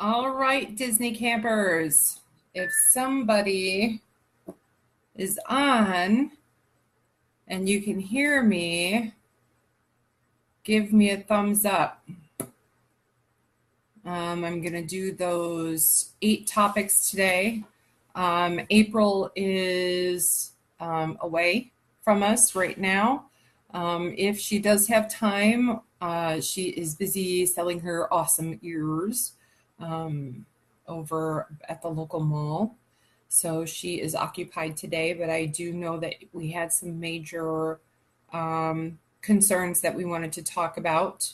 All right, Disney campers, if somebody is on and you can hear me, give me a thumbs up. I'm going to do those 8 topics today. April is away from us right now. If she does have time, she is busy selling her awesome ears over at the local mall. So she is occupied today, but I do know that we had some major concerns that we wanted to talk about.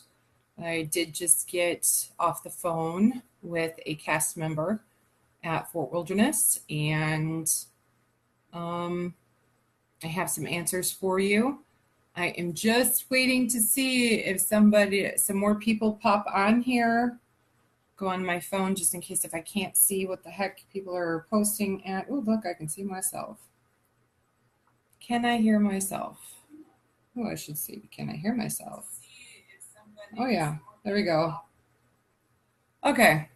I did just get off the phone with a cast member at Fort Wilderness, and I have some answers for you. I am just waiting to see if some more people pop on here. Go on my phone just in case if I can't see what the heck people are posting at. Oh, look, I can see myself. Can I hear myself? Oh, I should see. Can I hear myself? Oh, yeah. There we go. Okay.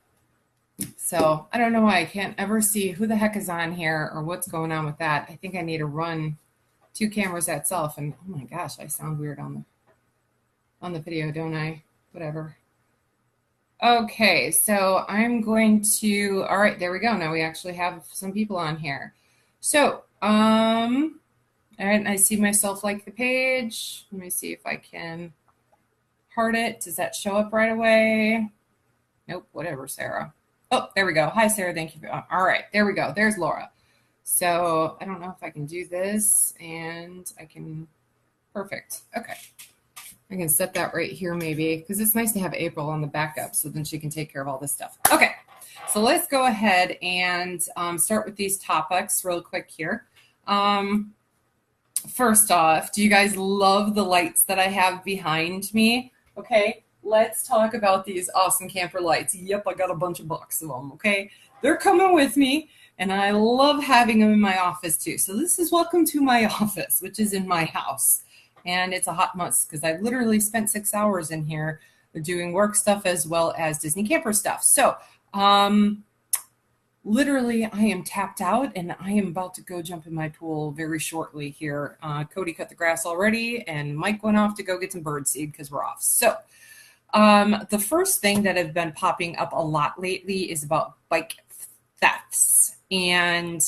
So I don't know why I can't ever see who the heck is on here or what's going on with that. I think I need to run 2 cameras at self, and oh my gosh, I sound weird on the video, don't I? Whatever. Okay, so I'm going to, all right, there we go. Now we actually have some people on here. So, all right, I see myself like the page. Let me see if I can heart it. Does that show up right away? Nope, whatever, Sarah. Oh, there we go. Hi, Sarah. Thank you. All right, there we go. There's Laura. So I don't know if I can do this, and I can, perfect. Okay. I can set that right here maybe, because it's nice to have April on the backup so then she can take care of all this stuff. Okay, so let's go ahead and start with these topics real quick here. First off, do you guys love the lights that I have behind me? Okay, let's talk about these awesome camper lights. Yep, I got a bunch of bucks of them, okay? They're coming with me, and I love having them in my office too. So this is welcome to my office, which is in my house. And it's a hot mess because I literally spent 6 hours in here doing work stuff as well as Disney camper stuff. So literally I am tapped out and I am about to go jump in my pool very shortly here. Cody cut the grass already and Mike went off to go get some bird seed because we're off. So the first thing that have been popping up a lot lately is about bike thefts. And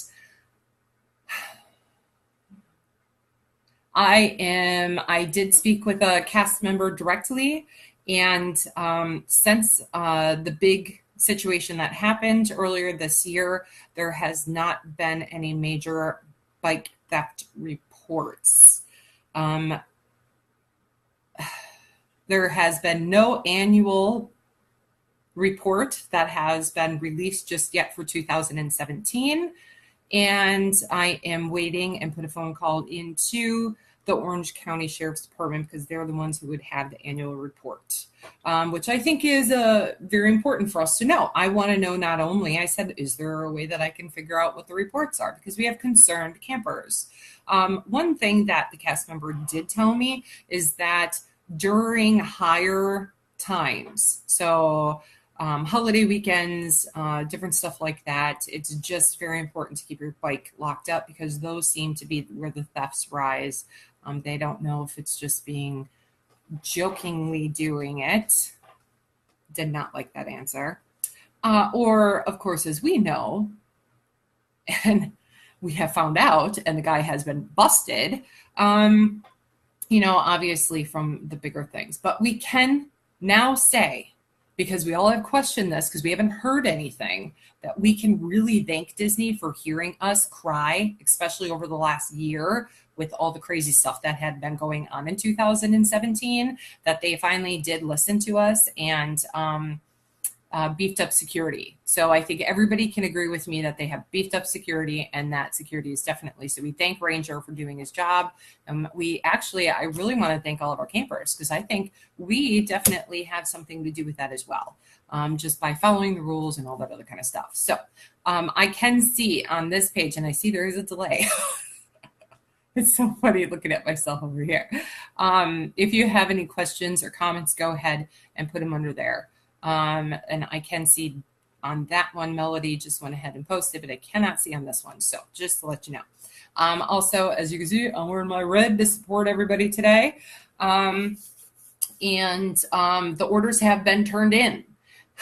I did speak with a cast member directly, and since the big situation that happened earlier this year, there has not been any major bike theft reports. There has been no annual report that has been released just yet for 2017. And I am waiting and put a phone call into the Orange County Sheriff's Department because they're the ones who would have the annual report, which I think is very important for us to know. I want to know not only, I said, is there a way that I can figure out what the reports are? Because we have concerned campers. One thing that the cast member did tell me is that during higher times, so holiday weekends, different stuff like that, it's just very important to keep your bike locked up because those seem to be where the thefts rise. They don't know if it's just being jokingly doing it. Did not like that answer. Or, of course, as we know, and we have found out, and the guy has been busted, obviously from the bigger things. But we can now say, because we all have questioned this because we haven't heard anything, that we can really thank Disney for hearing us cry, especially over the last year with all the crazy stuff that had been going on in 2017, that they finally did listen to us and beefed up security. So I think everybody can agree with me that they have beefed up security, and that security is definitely, so we thank Ranger for doing his job. I really want to thank all of our campers because I think we definitely have something to do with that as well, just by following the rules and all that other kind of stuff. So I can see on this page, and I see there is a delay. It's so funny looking at myself over here. If you have any questions or comments, go ahead and put them under there. And I can see on that one. Melody just went ahead and posted, but I cannot see on this one. So just to let you know. Also, as you can see, I'm wearing my red to support everybody today. The orders have been turned in.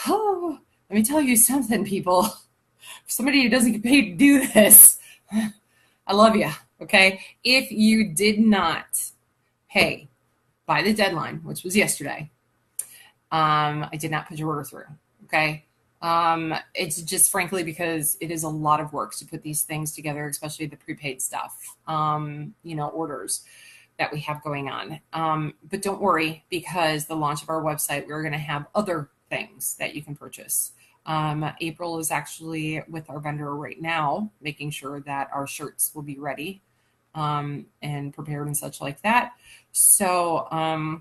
Oh, let me tell you something, people. For somebody who doesn't get paid to do this, I love you, okay? If you did not pay by the deadline, which was yesterday, I did not put your order through, okay? It's just frankly because it is a lot of work to put these things together, especially the prepaid stuff, orders that we have going on. But don't worry, because the launch of our website, we're going to have other things that you can purchase. April is actually with our vendor right now, making sure that our shirts will be ready and prepared and such like that. So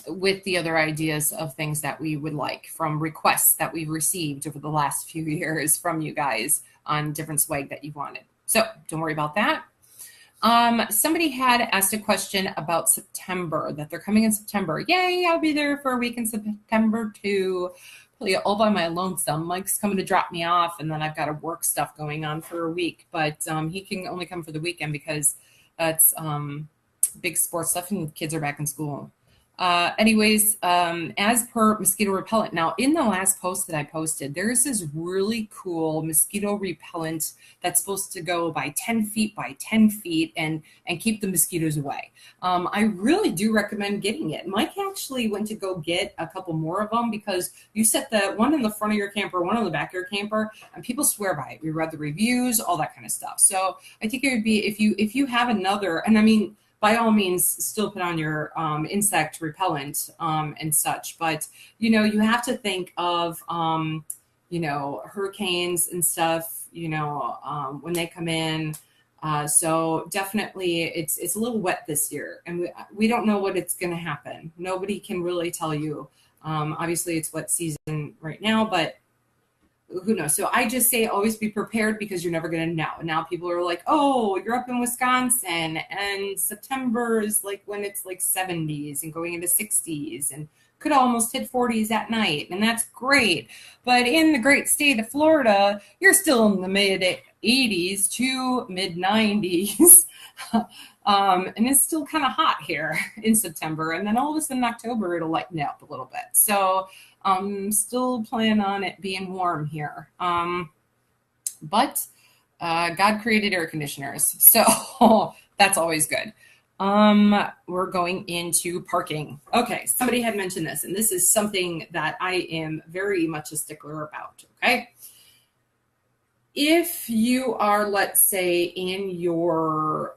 with the other ideas of things that we would like from requests that we've received over the last few years from you guys on different swag that you wanted. So don't worry about that. Somebody had asked a question about September, that they're coming in September. Yay, I'll be there for a week in September too. Probably all by my lonesome. Mike's coming to drop me off, and then I've got work stuff going on for a week. But he can only come for the weekend because it's big sports stuff and the kids are back in school. As per mosquito repellent, now in the last post that I posted, there's this really cool mosquito repellent that's supposed to go by 10 feet by 10 feet and keep the mosquitoes away. I really do recommend getting it. Mike actually went to go get a couple more of them because you set the one in the front of your camper, one on the back of your camper, and people swear by it. We read the reviews, all that kind of stuff. So I think it would be, if you have another, and I mean, by all means, still put on your insect repellent and such. But, you have to think of, hurricanes and stuff, when they come in. So definitely it's a little wet this year. And we don't know what it's going to happen. Nobody can really tell you. Obviously, it's wet season right now, but who knows? So I just say always be prepared because you're never going to know. Now people are like, oh, you're up in Wisconsin and September is like when it's like 70s and going into 60s and could almost hit 40s at night. And that's great. But in the great state of Florida, you're still in the mid 80s to mid 90s. And it's still kind of hot here in September. And then all of a sudden in October, it'll lighten up a little bit. So still plan on it being warm here. But God created air conditioners. So that's always good. We're going into parking. Okay, somebody had mentioned this, and this is something that I am very much a stickler about, okay? If you are, let's say, in your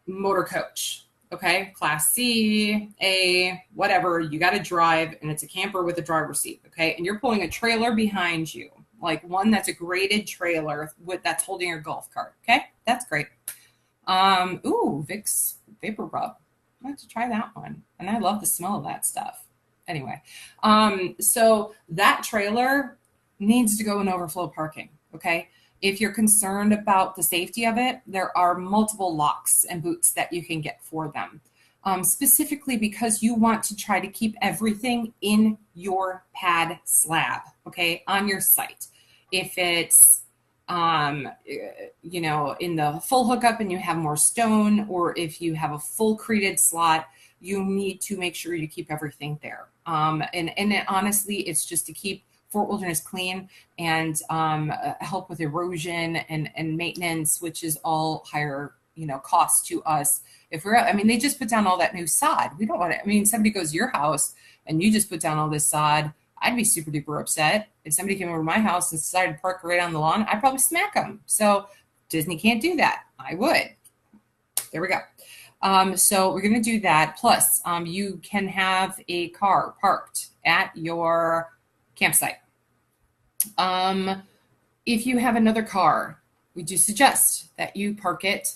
motor coach, okay, Class C, A, whatever, you got to drive, and it's a camper with a driver's seat, okay, and you're pulling a trailer behind you, like one that's a graded trailer that's holding your golf cart, okay, that's great. Vicks Vapor Rub, I have to try that one, and I love the smell of that stuff. Anyway, so that trailer needs to go in overflow parking, okay? If you're concerned about the safety of it, there are multiple locks and boots that you can get for them, specifically because you want to try to keep everything in your pad slab, okay, on your site. If it's, in the full hookup and you have more stone, or if you have a full created slot, you need to make sure you keep everything there. Honestly, it's just to keep Fort Wilderness clean and help with erosion and maintenance, which is all higher, cost to us. If they just put down all that new sod. We don't want it. Somebody goes to your house and you just put down all this sod. I'd be super duper upset. If somebody came over to my house and decided to park right on the lawn, I'd probably smack them. So Disney can't do that. I would. There we go. So we're going to do that. Plus, you can have a car parked at your campsite. If you have another car, we do suggest that you park it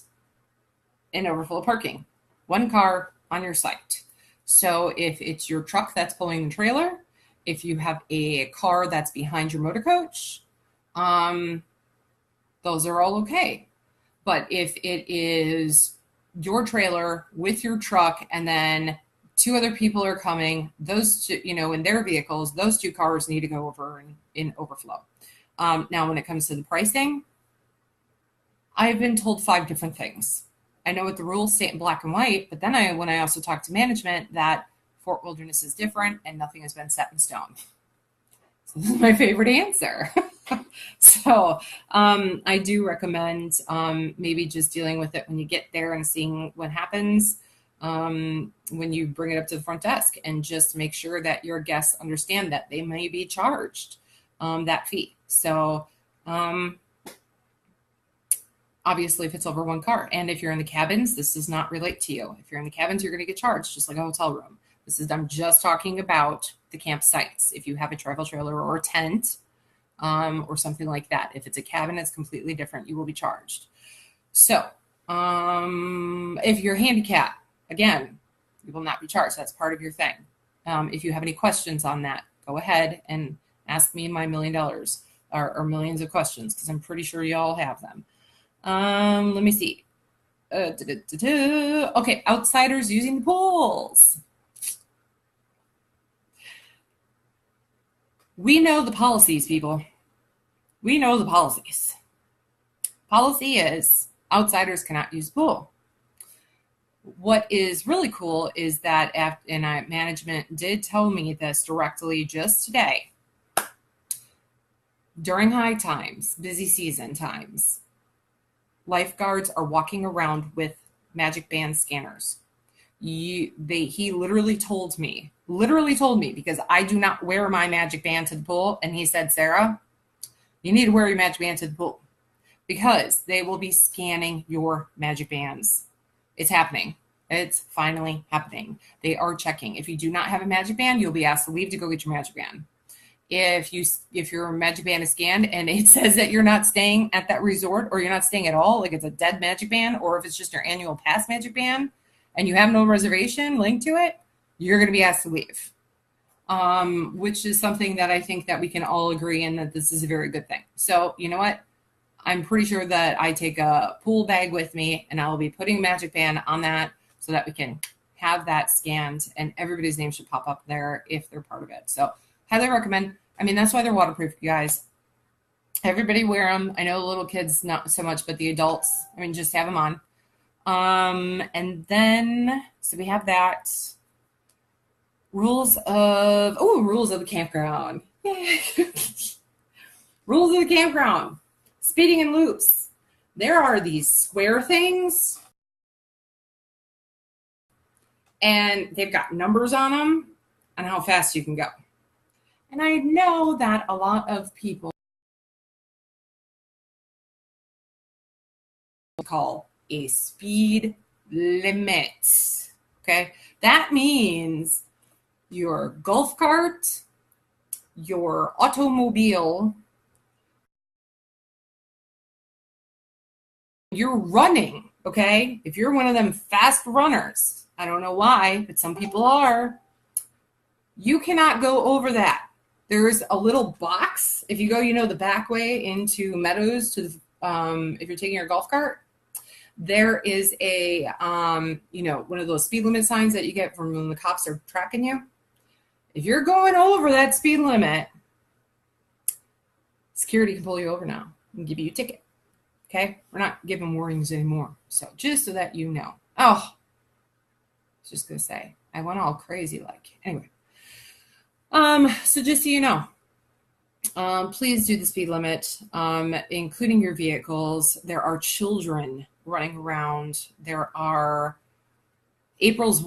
in overflow parking. One car on your site. So if it's your truck that's pulling the trailer, if you have a car that's behind your motor coach, those are all okay. But if it is your trailer with your truck and then two other people are coming. Those two, in their vehicles, those two cars need to go over in overflow. Now, when it comes to the pricing, I've been told 5 different things. I know what the rules state in black and white, but then when I also talk to management, that Fort Wilderness is different and nothing has been set in stone. So this is my favorite answer. So I do recommend maybe just dealing with it when you get there and seeing what happens when you bring it up to the front desk, and just make sure that your guests understand that they may be charged that fee. So obviously, if it's over 1 car, and if you're in the cabins, this does not relate to you. If you're in the cabins, you're going to get charged just like a hotel room. I'm just talking about the campsites. If you have a travel trailer or a tent or something like that, if it's a cabin, it's completely different. You will be charged. So if you're handicapped, again, you will not be charged. That's part of your thing. If you have any questions on that, go ahead and ask me my $1 million or millions of questions, because I'm pretty sure you all have them. Let me see. Okay, outsiders using the pools. We know the policies, people. We know the policies. Policy is outsiders cannot use the pool. What is really cool is that management did tell me this directly just today. During high times, busy season times, lifeguards are walking around with Magic Band scanners. He literally told me, because I do not wear my Magic Band to the pool. And he said, Sarah, you need to wear your Magic Band to the pool, because they will be scanning your Magic Bands. It's happening. It's finally happening. They are checking. If you do not have a Magic Band, you'll be asked to leave to go get your Magic Band. If your Magic Band is scanned and it says that you're not staying at that resort, or you're not staying at all, like it's a dead Magic Band, or if it's just your annual pass Magic Band and you have no reservation linked to it, you're going to be asked to leave. Which is something that I think that we can all agree in, that this is a very good thing. So you know what? I'm pretty sure that I take a pool bag with me, and I'll be putting Magic Band on that so that we can have that scanned, and everybody's name should pop up there if they're part of it. So highly recommend. I mean, that's why they're waterproof, you guys. Everybody wear them. I know the little kids not so much, but the adults, I mean, just have them on. And then, so we have that. Rules of the campground. Rules of the campground. Speeding in loops. There are these square things, and they've got numbers on them on how fast you can go. And I know that a lot of people call a speed limit. Okay? That means your golf cart, your automobile, you're running, okay? If you're one of them fast runners, I don't know why, but some people are, you cannot go over that. There's a little box. If you go, the back way into Meadows to the, if you're taking your golf cart, there is a, one of those speed limit signs that you get from when the cops are tracking you. If you're going over that speed limit, security can pull you over now and give you a ticket. Okay? We're not giving warnings anymore. So just so that you know. Oh, I was just going to say, I went all crazy anyway. So just so you know, please do the speed limit, including your vehicles. There are children running around. There are April's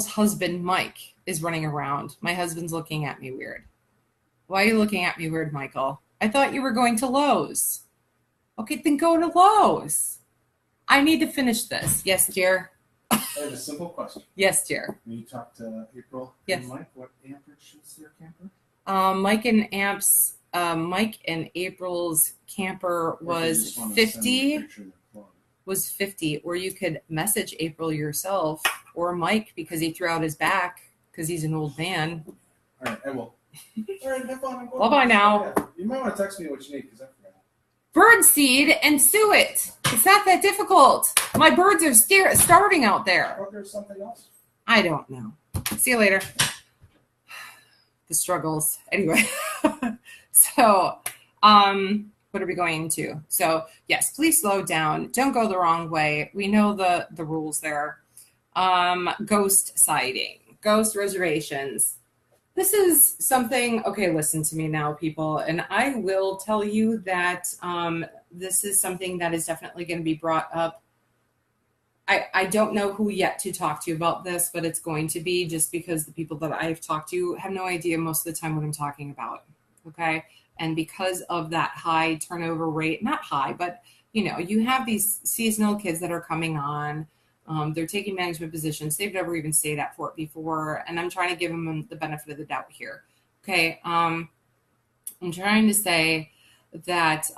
husband, Mike, is running around. My husband's looking at me weird. Why are you looking at me weird, Michael? I thought you were going to Lowe's. Okay, then go to Lowe's. I need to finish this. Yes, dear. I have a simple question. Yes, dear. When you talked to April and Mike, what amperage is their camper? Mike and April's camper was 50. Was 50, or you could message April yourself or Mike, because he threw out his back because he's an old man. All right, I will. All right, have fun. Bye-bye now. Yeah. You might want to text me what you need, because I forgot. bird seed and sue it. It's not that difficult. My birds are starving out there. Or there's something else. I don't know. See you later. The struggles. Anyway. So, what are we going into? So, yes, please slow down. Don't go the wrong way. We know the rules there. Ghost sighting, ghost reservations. This is something, okay, listen to me now, people, and I will tell you that this is something that is definitely going to be brought up. I don't know who yet to talk to about this, but it's going to be, just because the people that I've talked to have no idea most of the time what I'm talking about, okay? And because of that high turnover rate, not high, but you have these seasonal kids that are coming on. They're taking management positions. They've never even stayed at Fort before, and I'm trying to give them the benefit of the doubt here. Okay, I'm trying to say that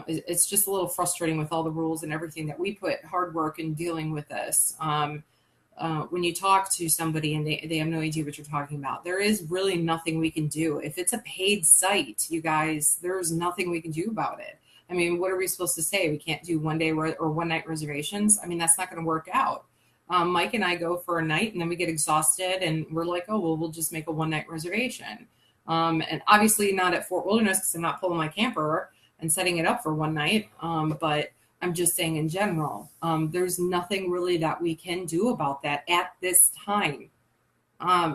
it's just a little frustrating with all the rules and everything that we put hard work in dealing with this. When you talk to somebody and they have no idea what you're talking about, there is really nothing we can do. If it's a paid site, you guys, there's nothing we can do about it. I mean, what are we supposed to say? We can't do one day or one night reservations. I mean, that's not going to work out. Mike and I go for a night and then we get exhausted and we're like, oh, well, we'll just make a one night reservation. And obviously not at Fort Wilderness because I'm not pulling my camper and setting it up for one night. But I'm just saying in general, there's nothing really that we can do about that at this time.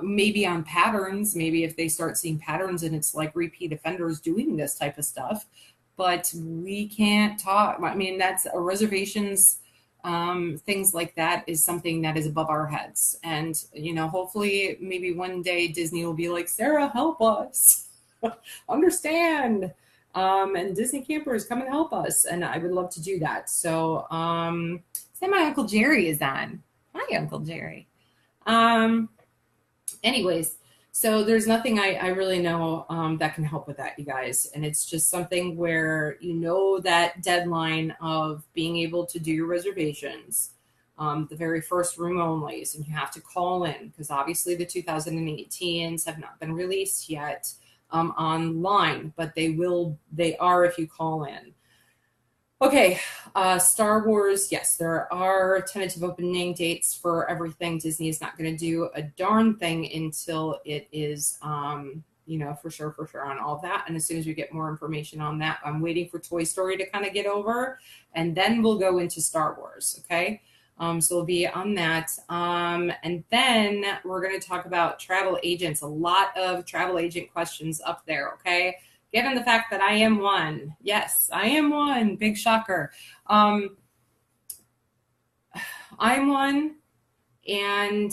Maybe on patterns, maybe if they start seeing patterns and it's like repeat offenders doing this type of stuff, but we can't talk. I mean, that's reservations, things like that is something that is above our heads. And, hopefully maybe one day Disney will be like, Sarah, help us understand. And Disney Campers, come and help us. And I would love to do that. So, say my Uncle Jerry is on. Hi, Uncle Jerry. Anyways, so there's nothing I really know that can help with that, you guys. And it's just something where that deadline of being able to do your reservations, the very first room onlys, and you have to call in because obviously the 2018s have not been released yet online, but they are if you call in. Okay, Star Wars, yes, there are tentative opening dates for everything. Disney is not going to do a darn thing until it is, for sure on all that. And as soon as we get more information on that, I'm waiting for Toy Story to kind of get over, and then we'll go into Star Wars, okay? So we'll be on that. And then we're going to talk about travel agents, a lot of travel agent questions up there, okay? Given the fact that I am one. Yes, I am one. Big shocker. I'm one. And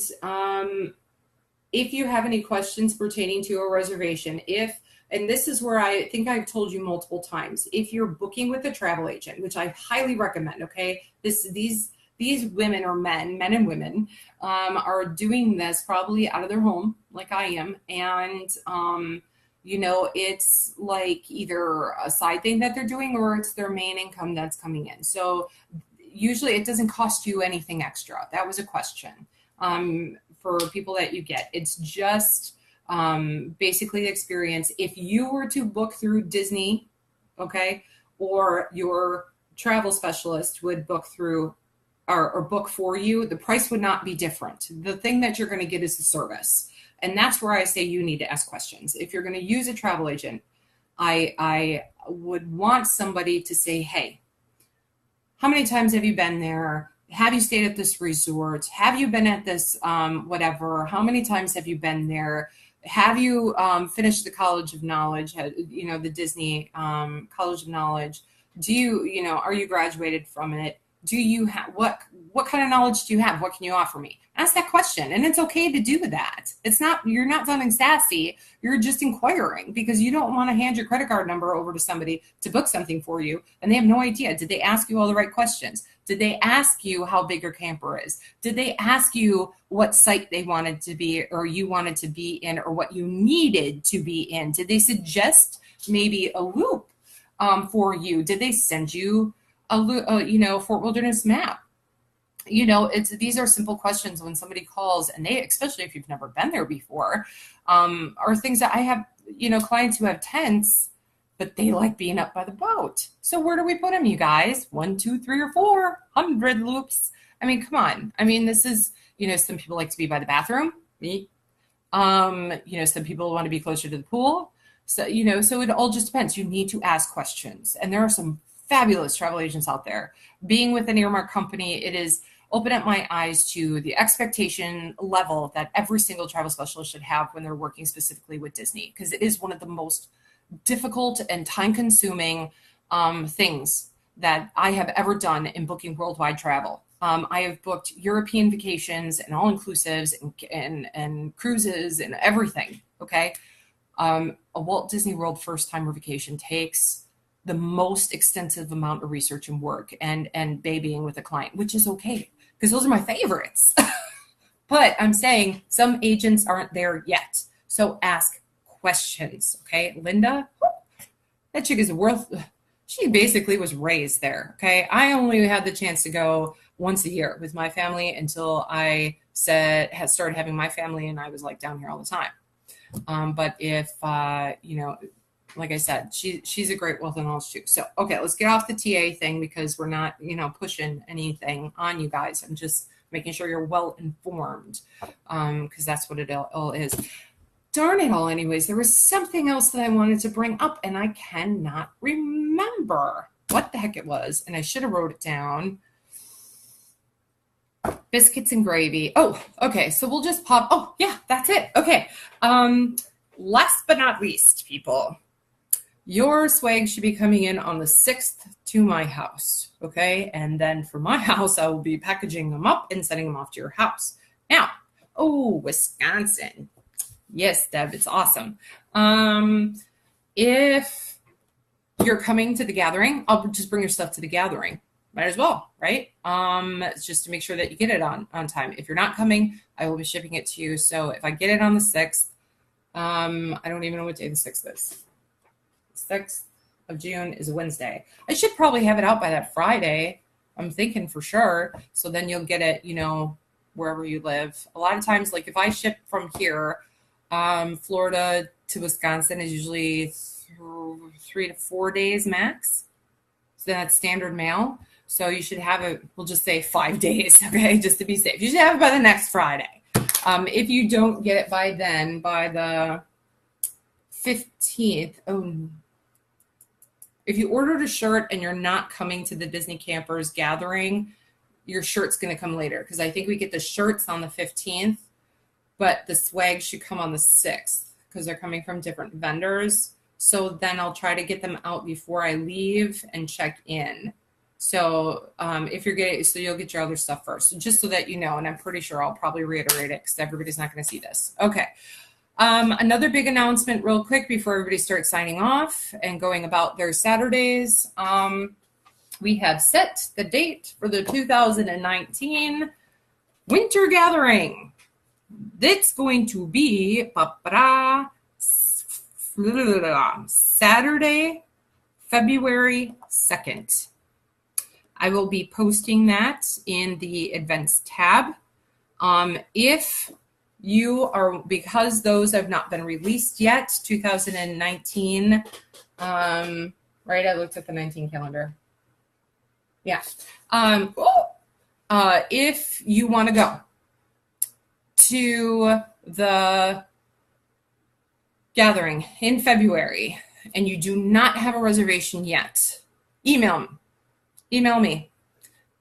if you have any questions pertaining to a reservation, and this is where I think I've told you multiple times, if you're booking with a travel agent, which I highly recommend, okay, these women or men and women are doing this probably out of their home like I am. And, it's like either a side thing that they're doing or it's their main income that's coming in. So usually it doesn't cost you anything extra. That was a question for people that you get. It's just basically the experience. If you were to book through Disney, okay, or your travel specialist would book through or book for you, the price would not be different. The thing that you're going to get is the service. And that's where I say you need to ask questions. If you're going to use a travel agent, I would want somebody to say, hey, how many times have you been there? Have you stayed at this resort? Have you been at this whatever? How many times have you been there? Have you finished the College of Knowledge, the Disney College of Knowledge? Do you, are you graduated from it? Do you have, what kind of knowledge do you have? What can you offer me? Ask that question. And it's okay to do that. You're not sounding sassy. You're just inquiring because you don't want to hand your credit card number over to somebody to book something for you. And they have no idea. Did they ask you all the right questions? Did they ask you how big your camper is? Did they ask you what site they wanted to be or you wanted to be in or what you needed to be in? Did they suggest maybe a loop for you? Did they send you a Fort Wilderness map? These are simple questions when somebody calls and they, especially if you've never been there before, are things that I have, clients who have tents but they like being up by the boat. So where do we put them, you guys? 1, 2, 3, or 400 loops. I mean, come on. I mean, this is, some people like to be by the bathroom. Me. Some people want to be closer to the pool. So, so it all just depends. You need to ask questions. And there are some fabulous travel agents out there. Being with an Earmark company, it is opened up my eyes to the expectation level that every single travel specialist should have when they're working specifically with Disney, because it is one of the most difficult and time-consuming things that I have ever done in booking worldwide travel. I have booked European vacations and all-inclusives and cruises and everything, okay? A Walt Disney World first-timer vacation takes the most extensive amount of research and work and babying with a client, which is okay, because those are my favorites. But I'm saying some agents aren't there yet. So ask questions, okay? Linda, that chick is she basically was raised there, okay? I only had the chance to go once a year with my family until I had started having my family, and I was like down here all the time. But if, like I said, she's a great wealth of knowledge too. So, okay, let's get off the TA thing, because we're not, pushing anything on you guys. I'm just making sure you're well informed, because that's what it all is. Darn it all. Anyways, there was something else that I wanted to bring up, and I cannot remember what the heck it was, and I should have wrote it down. Biscuits and gravy. Oh, okay. So we'll just pop. Oh, yeah, that's it. Okay. Last but not least, people, your swag should be coming in on the 6th to my house. Okay. And then for my house, I will be packaging them up and sending them off to your house. Now, Wisconsin. Yes, Deb, it's awesome. If you're coming to the gathering, I'll just bring your stuff to the gathering. Might as well, right? Just to make sure that you get it on time. If you're not coming, I will be shipping it to you. So if I get it on the 6th, I don't even know what day the 6th is. The 6th of June is a Wednesday. I should probably have it out by that Friday. I'm thinking for sure. So then you'll get it, wherever you live. A lot of times, like if I ship from here, Florida to Wisconsin is usually 3 to 4 days max. So that's standard mail. So you should have it, we'll just say 5 days, okay, just to be safe. You should have it by the next Friday. If you don't get it by then, by the 15th, if you ordered a shirt and you're not coming to the Disney Campers gathering, your shirt's going to come later, because I think we get the shirts on the 15th, but the swag should come on the 6th, because they're coming from different vendors. So then I'll try to get them out before I leave and check in. So if you're getting, so you'll get your other stuff first, so just so that you know, and I'm pretty sure I'll probably reiterate it because everybody's not going to see this. Okay. Another big announcement real quick before everybody starts signing off and going about their Saturdays. We have set the date for the 2019 Winter Gathering. It's going to be Saturday, February 2nd. I will be posting that in the events tab. If you are, because those have not been released yet, 2019, right? I looked at the 19 calendar. Yeah. If you want to go to the gathering in February and you do not have a reservation yet, email me.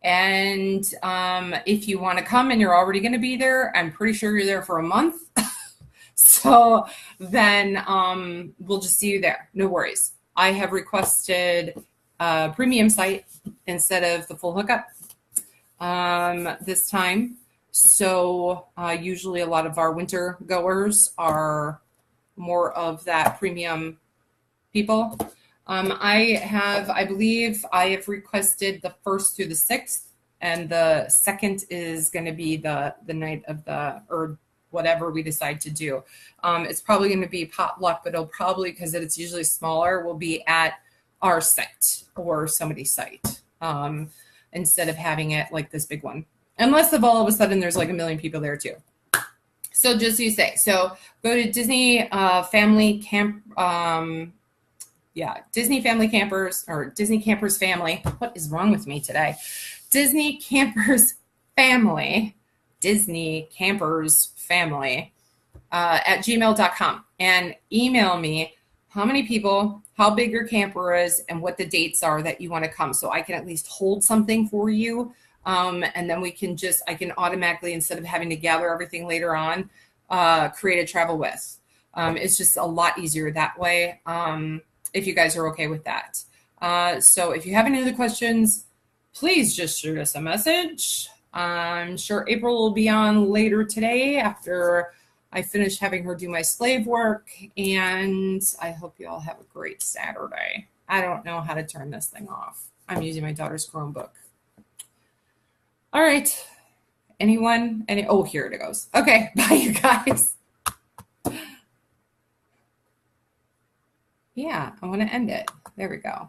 And if you want to come and you're already going to be there, I'm pretty sure you're there for a month. So then we'll just see you there. No worries. I have requested a premium site instead of the full hookup this time. So usually a lot of our winter goers are more of that premium people. I believe I have requested the 1st through the 6th, and the 2nd is going to be the night of or whatever we decide to do. It's probably going to be potluck, but it'll probably, because it's usually smaller, will be at our site or somebody's site instead of having it like this big one. Unless if all of a sudden there's like 1 million people there too. So just so you say, so go to Disney Family Camp yeah, Disney Family Campers or Disney Campers Family. What is wrong with me today? Disney Campers Family, Disney Campers Family at gmail.com and email me how many people, how big your camper is, and what the dates are that you want to come so I can at least hold something for you. And then I can automatically, instead of having to gather everything later on, create a travel with. It's just a lot easier that way if you guys are okay with that. So if you have any other questions, please just shoot us a message. I'm sure April will be on later today after I finish having her do my slave work, and I hope you all have a great Saturday. I don't know how to turn this thing off. I'm using my daughter's Chromebook. All right. Anyone? Oh, here it goes. Okay. Bye, you guys. Yeah, I want to end it. There we go.